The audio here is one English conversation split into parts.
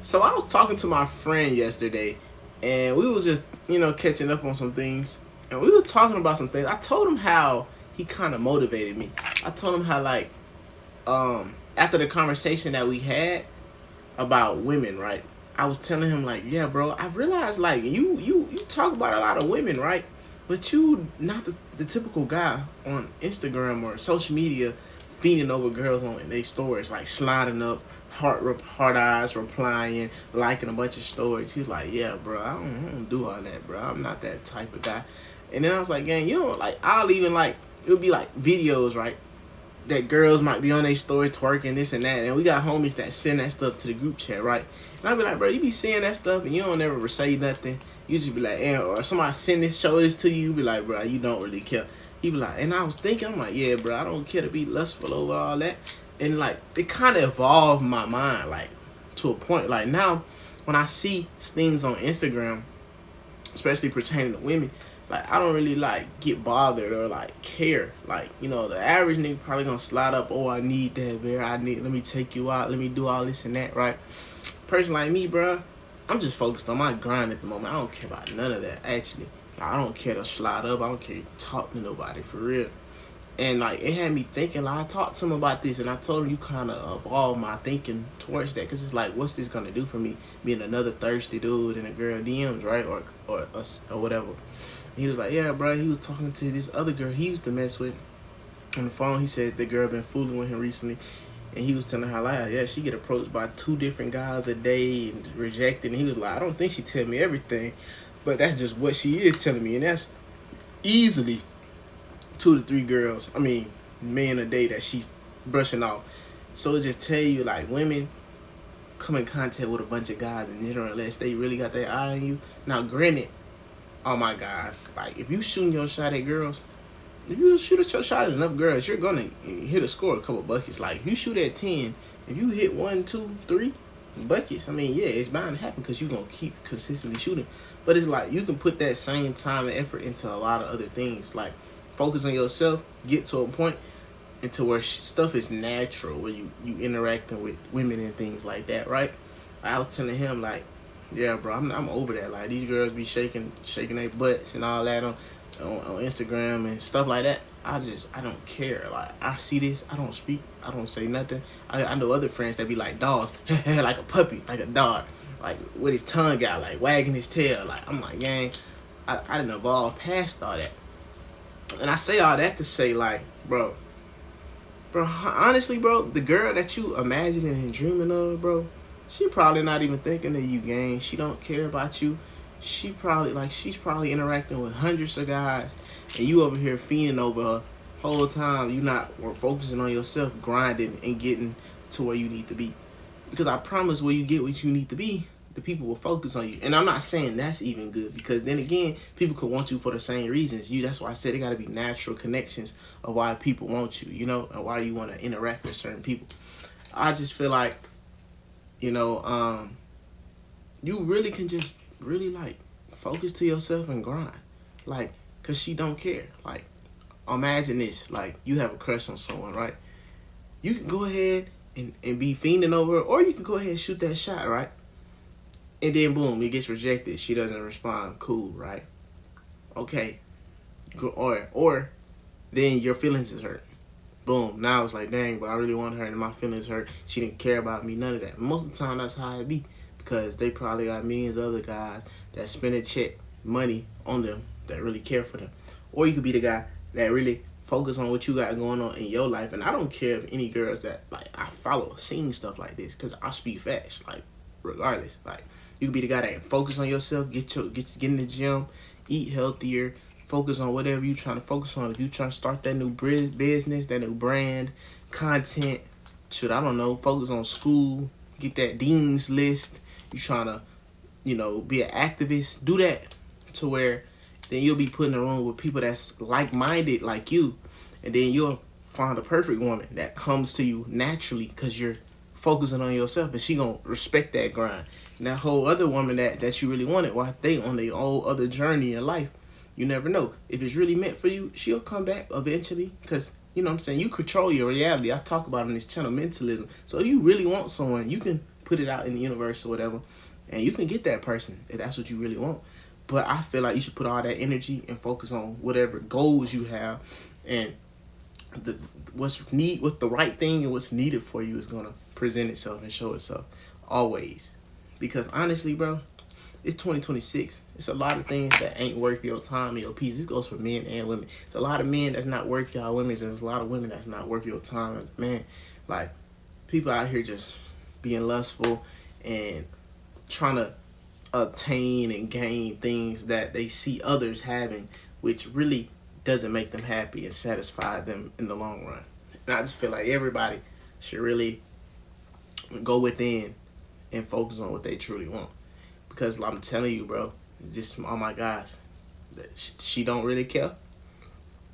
So I was talking to my friend yesterday, and we was just catching up on some things, and we were talking about some things. I told him how he kind of motivated me. I told him how after the conversation that we had about women, right? I was telling him like, yeah, bro, I realized like you talk about a lot of women, right? But you not the typical guy on Instagram or social media feeding over girls on their stories, like sliding up, heart eyes, replying, liking a bunch of stories. He's like, yeah, bro, I don't do all that, bro. I'm not that type of guy. And then I was like, gang, you know, like I'll even like it would be like videos, right? That girls might be on their story twerking this and that, and we got homies that send that stuff to the group chat, right? And I be like, bro, you be seeing that stuff and you don't ever say nothing. You just be like, or somebody send this, show this to you, you be like, bro, you don't really care. He be like, and I was thinking, I'm like, yeah, bro, I don't care to be lustful over all that. And like, it kind of evolved my mind, like to a point. Like now, when I see things on Instagram, especially pertaining to women, like I don't really like get bothered or like care. Like, you know, the average nigga probably gonna slide up, oh, I need that, man. Let me take you out, let me do all this and that, right? Person like me, bro, I'm just focused on my grind at the moment. I don't care about none of that, actually. Like, I don't care to slide up, I don't care to talk to nobody, for real. And like it had me thinking, like I talked to him about this and I told him you kind of evolved my thinking towards that, because it's like, what's this gonna do for me being another thirsty dude in a girl DMs, right? Or whatever. He was like, yeah, bro, he was talking to this other girl he used to mess with on the phone. He said the girl been fooling with him recently, and he was telling her like, yeah, she get approached by 2 different guys a day and rejected. And he was like, I don't think she tell me everything, but that's just what she is telling me, and that's easily 2 to 3 girls, I mean men a day that she's brushing off. So it just tell you like women come in contact with a bunch of guys in general unless they really got their eye on you. Now granted, oh my god, like if you shooting your shot at girls, if you shoot your shot at enough girls, you're gonna hit a score a couple buckets. Like if you shoot at 10, if you hit 1, 2, 3 buckets, I mean, yeah, it's bound to happen because you're gonna keep consistently shooting. But it's like you can put that same time and effort into a lot of other things. Like focus on yourself, get to a point into where stuff is natural, where you interacting with women and things like that, right? I was telling him like, yeah, bro, I'm over that. Like these girls be shaking their butts and all that on Instagram and stuff like that. I don't care. Like I see this, I don't speak, I don't say nothing. I know other friends that be like dogs, like a puppy, like a dog, like with his tongue out, like wagging his tail. Like I'm like, gang, I didn't evolve past all that. And I say all that to say like, bro, honestly, bro, the girl that you imagining and dreaming of, bro, she probably not even thinking of you, gang. She don't care about you. She's probably interacting with hundreds of guys, and you over here fiending over her whole time. You not focusing on yourself, grinding and getting to where you need to be. Because I promise, when you get what you need to be, the people will focus on you. And I'm not saying that's even good, because then again, people could want you for the same reasons. That's why I said it got to be natural connections of why people want you, you know, and why you want to interact with certain people. I just feel like, you really can just really like focus to yourself and grind, like, cause she don't care. Like, imagine this: like, you have a crush on someone, right? You can go ahead and be fiending over her, or you can go ahead and shoot that shot, right? And then boom, it gets rejected. She doesn't respond. Cool, right? Okay. Or then your feelings is hurt. Boom. Now it's like, dang, but I really want her and my feelings hurt. She didn't care about me, none of that. Most of the time that's how it be. Because they probably got millions of other guys that spend a check money on them that really care for them. Or you could be the guy that really focus on what you got going on in your life. And I don't care if any girls that like I follow seeing stuff like this, because I speak fast, like regardless. Like you could be the guy that focus on yourself, get in the gym, eat healthier, focus on whatever you trying to focus on. If you trying to start that new business, that new brand, content, I don't know, focus on school, get that dean's list. You trying to, be an activist, do that to where then you'll be put in a room with people that's like-minded like you, and then you'll find the perfect woman that comes to you naturally because you're focusing on yourself, and she gonna respect that grind. And that whole other woman that you really wanted, while they on their whole other journey in life, you never know. If it's really meant for you, she'll come back eventually, because you know what I'm saying, you control your reality. I talk about on this channel mentalism. So if you really want someone, you can put it out in the universe or whatever, and you can get that person if that's what you really want. But I feel like you should put all that energy and focus on whatever goals you have, and what's the right thing and what's needed for you is gonna present itself and show itself always. Because honestly, bro, it's 2026. It's a lot of things that ain't worth your time and your peace. This goes for men and women. It's a lot of men that's not worth y'all women, and there's a lot of women that's not worth your time as a man. Like, people out here just being lustful and trying to attain and gain things that they see others having, which really doesn't make them happy and satisfy them in the long run. And I just feel like everybody should really go within and focus on what they truly want. Because I'm telling you, bro, just all my guys, she don't really care.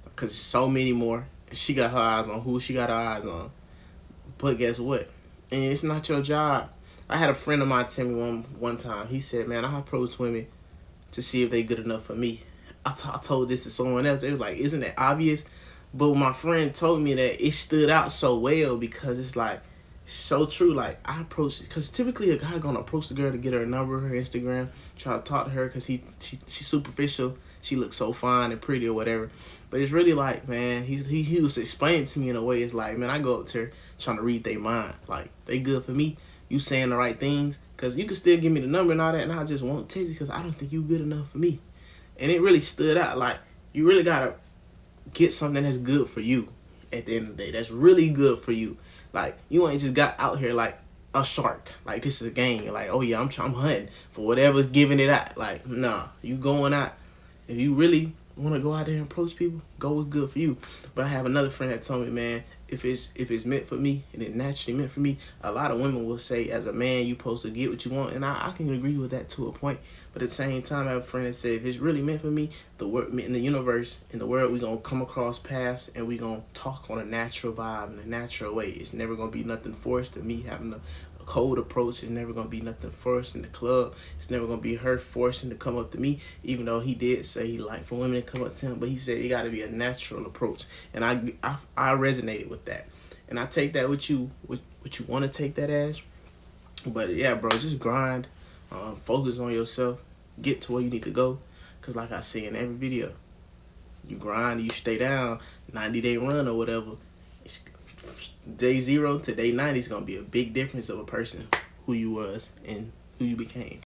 Because so many more. She got her eyes on who she got her eyes on. But guess what? And it's not your job. I had a friend of mine tell me one time. He said, man, I approach women to see if they good enough for me. I told this to someone else. They was like, isn't that obvious? But my friend told me that it stood out so well because it's like, so true. Like, I approach, because typically a guy gonna approach the girl to get her number, her Instagram, try to talk to her because she's superficial. She looks so fine and pretty or whatever. But it's really like, man, he was explaining to me in a way. It's like, man, I go up to her trying to read their mind. Like, they good for me. You saying the right things, because you can still give me the number and all that, and I just won't text you because I don't think you good enough for me. And it really stood out. Like, you really gotta get something that's good for you at the end of the day. That's really good for you. Like, you ain't just got out here like a shark. Like, this is a game. You're like, oh yeah, I'm hunting for whatever's giving it out. Like, nah, you going out. If you really want to go out there and approach people, go what's good for you. But I have another friend that told me, man, if it's meant for me and it naturally meant for me, a lot of women will say, as a man, you supposed to get what you want, and I can agree with that to a point. But at the same time, I have a friend that said, if it's really meant for me, in the universe, in the world, we gonna come across paths and we gonna talk on a natural vibe in a natural way. It's never gonna be nothing forced. To me having a cold approach, it's never gonna be nothing forced in the club. It's never gonna be her forcing to come up to me, even though he did say he liked for women to come up to him. But he said it got to be a natural approach, and I resonated with that, and I take that with you, what you want to take that as. But yeah, bro, just grind, focus on yourself, get to where you need to go. Cause like I say in every video, you grind, you stay down, 90-day run or whatever. It's day 0 to day 90 is gonna be a big difference of a person who you was and who you became.